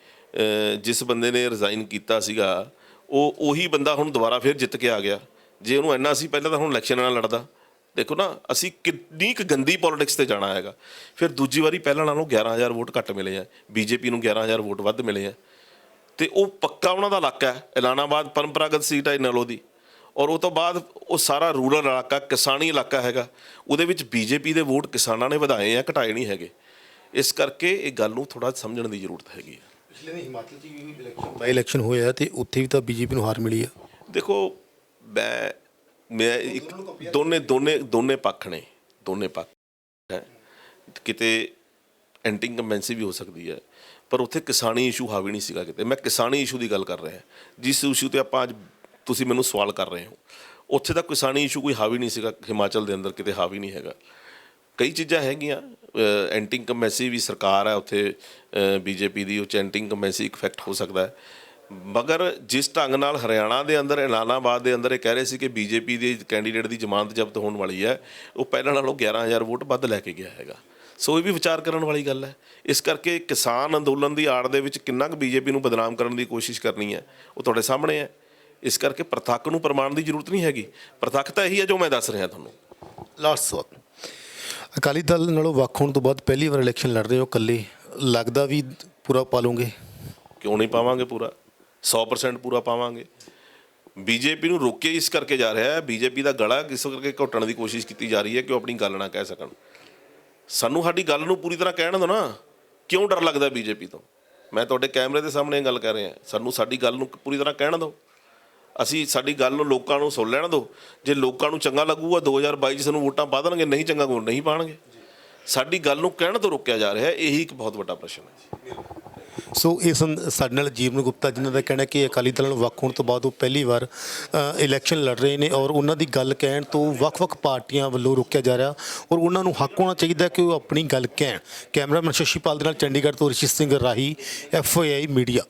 Speaker 1: ਜਿਸ ਬੰਦੇ ਨੇ ਰਿਜ਼ਾਈਨ ਕੀਤਾ ਸੀਗਾ, ਉਹੀ ਬੰਦਾ ਹੁਣ ਦੁਬਾਰਾ ਫਿਰ ਜਿੱਤ ਕੇ ਆ ਗਿਆ। ਜੇ ਉਹਨੂੰ ਇੰਨਾ ਸੀ ਪਹਿਲਾਂ ਤਾਂ ਹੁਣ ਇਲੈਕਸ਼ਨ ਨਾਲ ਲੜਦਾ। ਦੇਖੋ ਨਾ, ਅਸੀਂ ਕਿੰਨੀ ਕੁ ਗੰਦੀ ਪੋਲੀਟਿਕਸ 'ਤੇ ਜਾਣਾ ਹੈਗਾ। ਫਿਰ ਦੂਜੀ ਵਾਰੀ ਪਹਿਲਾਂ ਨਾਲੋਂ 11,000 ਵੋਟ ਘੱਟ ਮਿਲੇ ਆ, BJP ਨੂੰ 11,000 ਵੋਟ ਵੱਧ ਮਿਲੇ ਆ। ਅਤੇ ਉਹ ਪੱਕਾ ਉਹਨਾਂ ਦਾ ਇਲਾਕਾ ਹੈ। ਐਲਾਨਾਬਾਦ ਪਰੰਪਰਾਗਤ ਸੀਟ ਹੈ ਨਲੋਂ ਦੀ। ਔਰ ਉਹ ਤੋਂ ਬਾਅਦ ਉਹ ਸਾਰਾ ਰੂਰਲ ਇਲਾਕਾ, ਕਿਸਾਨੀ ਇਲਾਕਾ ਹੈਗਾ। ਉਹਦੇ ਵਿੱਚ BJP ਦੇ ਵੋਟ ਕਿਸਾਨਾਂ ਨੇ ਵਧਾਏ ਆ, ਘਟਾਏ ਨਹੀਂ ਹੈਗੇ। ਇਸ ਕਰਕੇ ਇਹ ਗੱਲ ਨੂੰ ਥੋੜ੍ਹਾ ਸਮਝਣ ਦੀ ਜ਼ਰੂਰਤ ਹੈਗੀ ਹੈ।
Speaker 2: ਪਿਛਲੇ ਦਿਨ ਹਿਮਾਚਲ 'ਚ ਵੀ ਬਾਈ ਇਲੈਕਸ਼ਨ ਹੋਇਆ ਅਤੇ ਉੱਥੇ ਵੀ ਤਾਂ BJP ਨੂੰ ਹਾਰ ਮਿਲੀ ਆ।
Speaker 1: ਦੇਖੋ, ਮੈਂ ਇੱਕ ਦੋਨੇ ਪੱਖ ਨੇ, ਦੋਨੇ ਪੱਖ ਹੈ। ਕਿਤੇ ਐਂਟੀ ਇੰਕੰਬੈਂਸੀ ਵੀ ਹੋ ਸਕਦੀ ਹੈ, ਪਰ ਉੱਥੇ ਕਿਸਾਨੀ ਇਸ਼ੂ ਹਾਵੀ ਨਹੀਂ ਸੀਗਾ ਕਿਤੇ। ਮੈਂ ਕਿਸਾਨੀ ਇਸ਼ੂ ਦੀ ਗੱਲ ਕਰ ਰਿਹਾ, ਜਿਸ ਇਸ਼ੂ 'ਤੇ ਆਪਾਂ ਅੱਜ ਤੁਸੀਂ ਮੈਨੂੰ ਸਵਾਲ ਕਰ ਰਹੇ ਹੋ। ਉੱਥੇ ਦਾ ਕਿਸਾਨੀ ਇਸ਼ੂ ਕੋਈ ਹਾਵੀ ਨਹੀਂ ਸੀਗਾ। ਹਿਮਾਚਲ ਦੇ ਅੰਦਰ ਕਿਤੇ ਹਾਵੀ ਨਹੀਂ ਹੈਗਾ। ਕਈ ਚੀਜ਼ਾਂ ਹੈਗੀਆਂ। ਐਂਟੀ ਇੰਕੰਬੈਂਸੀ ਵੀ ਸਰਕਾਰ ਹੈ ਉੱਥੇ BJP ਦੀ, ਉਹ 'ਚ ਐਂਟੀ ਇੰਕੰਬੈਂਸੀ ਇਫੈਕਟ ਹੋ ਸਕਦਾ ਹੈ। ਮਗਰ ਜਿਸ ਢੰਗ ਨਾਲ ਹਰਿਆਣਾ ਦੇ ਅੰਦਰ, ਐਲਾਨਾਬਾਦ ਦੇ ਅੰਦਰ ਇਹ ਕਹਿ ਰਹੇ ਸੀ ਕਿ BJP ਦੇ ਕੈਂਡੀਡੇਟ ਦੀ ਜ਼ਮਾਨਤ ਜ਼ਬਤ ਹੋਣ ਵਾਲੀ ਹੈ, ਉਹ ਪਹਿਲਾਂ ਨਾਲੋਂ 11,000 ਵੋਟ ਵੱਧ ਲੈ ਕੇ ਗਿਆ ਹੈਗਾ। ਸੋ ਇਹ ਵੀ ਵਿਚਾਰ ਕਰਨ ਵਾਲੀ ਗੱਲ ਹੈ। ਇਸ ਕਰਕੇ ਕਿਸਾਨ ਅੰਦੋਲਨ ਦੀ ਆੜ ਦੇ ਵਿੱਚ ਕਿੰਨਾ ਕੁ ਬੀਜੇਪੀ ਨੂੰ ਬਦਨਾਮ ਕਰਨ ਦੀ ਕੋਸ਼ਿਸ਼ ਕਰਨੀ ਹੈ ਉਹ ਤੁਹਾਡੇ ਸਾਹਮਣੇ ਹੈ। ਇਸ ਕਰਕੇ ਪ੍ਰਤੱਖ ਨੂੰ ਪ੍ਰਮਾਣ ਦੀ ਜ਼ਰੂਰਤ ਨਹੀਂ ਹੈਗੀ, ਪ੍ਰਤੱਖ ਤਾਂ ਇਹੀ ਹੈ ਜੋ ਮੈਂ ਦੱਸ ਰਿਹਾ ਤੁਹਾਨੂੰ।
Speaker 2: ਲਾਸਟ ਸਵਾਲ, ਅਕਾਲੀ ਦਲ ਨਾਲੋਂ ਵੱਖ ਹੋਣ ਤੋਂ ਬਾਅਦ ਪਹਿਲੀ ਵਾਰ ਇਲੈਕਸ਼ਨ ਲੜ ਰਹੇ ਹੋ ਇਕੱਲੇ, ਲੱਗਦਾ ਵੀ ਪੂਰਾ ਪਾ ਲਓਗੇ?
Speaker 1: ਕਿਉਂ ਨਹੀਂ ਪਾਵਾਂਗੇ? ਪੂਰਾ 100% ਪੂਰਾ ਪਾਵਾਂਗੇ। ਬੀਜੇਪੀ ਨੂੰ ਰੋਕਿਆ ਇਸ ਕਰਕੇ ਜਾ ਰਿਹਾ ਹੈ, ਬੀਜੇਪੀ ਦਾ ਗਲਾ ਇਸ ਕਰਕੇ ਘੁੱਟਣ ਦੀ ਕੋਸ਼ਿਸ਼ ਕੀਤੀ ਜਾ ਰਹੀ ਹੈ ਕਿ ਉਹ ਆਪਣੀ ਗੱਲ ਨਾ ਕਹਿ ਸਕਣ। ਸਾਨੂੰ ਸਾਡੀ ਗੱਲ ਨੂੰ ਪੂਰੀ ਤਰ੍ਹਾਂ ਕਹਿਣ ਦਿਓ ਨਾ। ਕਿਉਂ ਡਰ ਲੱਗਦਾ ਬੀਜੇਪੀ ਤੋਂ? ਮੈਂ ਤੁਹਾਡੇ ਕੈਮਰੇ ਦੇ ਸਾਹਮਣੇ ਗੱਲ ਕਰ ਰਿਹਾ, ਸਾਨੂੰ ਸਾਡੀ ਗੱਲ ਨੂੰ ਪੂਰੀ ਤਰ੍ਹਾਂ ਕਹਿਣ ਦਿਓ। ਅਸੀਂ ਸਾਡੀ ਗੱਲ ਨੂੰ ਲੋਕਾਂ ਨੂੰ ਸੁਣ ਲੈਣ ਦਿਓ। ਜੇ ਲੋਕਾਂ ਨੂੰ ਚੰਗਾ ਲੱਗੂਗਾ 2022 'ਚ ਸਾਨੂੰ ਵੋਟਾਂ ਪਾ ਦੇਣਗੇ, ਨਹੀਂ ਚੰਗਾ ਵੋਟ ਨਹੀਂ ਪਾਉਣਗੇ। ਸਾਡੀ ਗੱਲ ਨੂੰ ਕਹਿਣ ਤੋਂ ਰੋਕਿਆ ਜਾ ਰਿਹਾ, ਇਹੀ ਇੱਕ ਬਹੁਤ ਵੱਡਾ ਪ੍ਰਸ਼ਨ ਹੈ।
Speaker 2: ਸੋ ਇਸ ਸਾਡੇ ਨਾਲ ਜੀਵਨ ਗੁਪਤਾ, ਜਿਨ੍ਹਾਂ ਦਾ ਕਹਿਣਾ ਕਿ ਅਕਾਲੀ ਦਲ ਨੂੰ ਵੱਖ ਹੋਣ ਤੋਂ ਬਾਅਦ ਉਹ ਪਹਿਲੀ ਵਾਰ ਇਲੈਕਸ਼ਨ ਲੜ ਰਹੇ ਨੇ ਔਰ ਉਹਨਾਂ ਦੀ ਗੱਲ ਕਹਿਣ ਤੋਂ ਵੱਖ-ਵੱਖ ਪਾਰਟੀਆਂ ਵੱਲੋਂ ਰੋਕਿਆ ਜਾ ਰਿਹਾ ਔਰ ਉਹਨਾਂ ਨੂੰ ਹੱਕ ਹੋਣਾ ਚਾਹੀਦਾ ਕਿ ਉਹ ਆਪਣੀ ਗੱਲ ਕਹਿਣ। ਕੈਮਰਾਮੈਨ ਸ਼ਸ਼ੀਪਾਲ ਦੇ ਨਾਲ ਚੰਡੀਗੜ੍ਹ ਤੋਂ ਰਿਸ਼ੀ ਸਿੰਘ ਰਾਹੀ, FYI ਮੀਡੀਆ।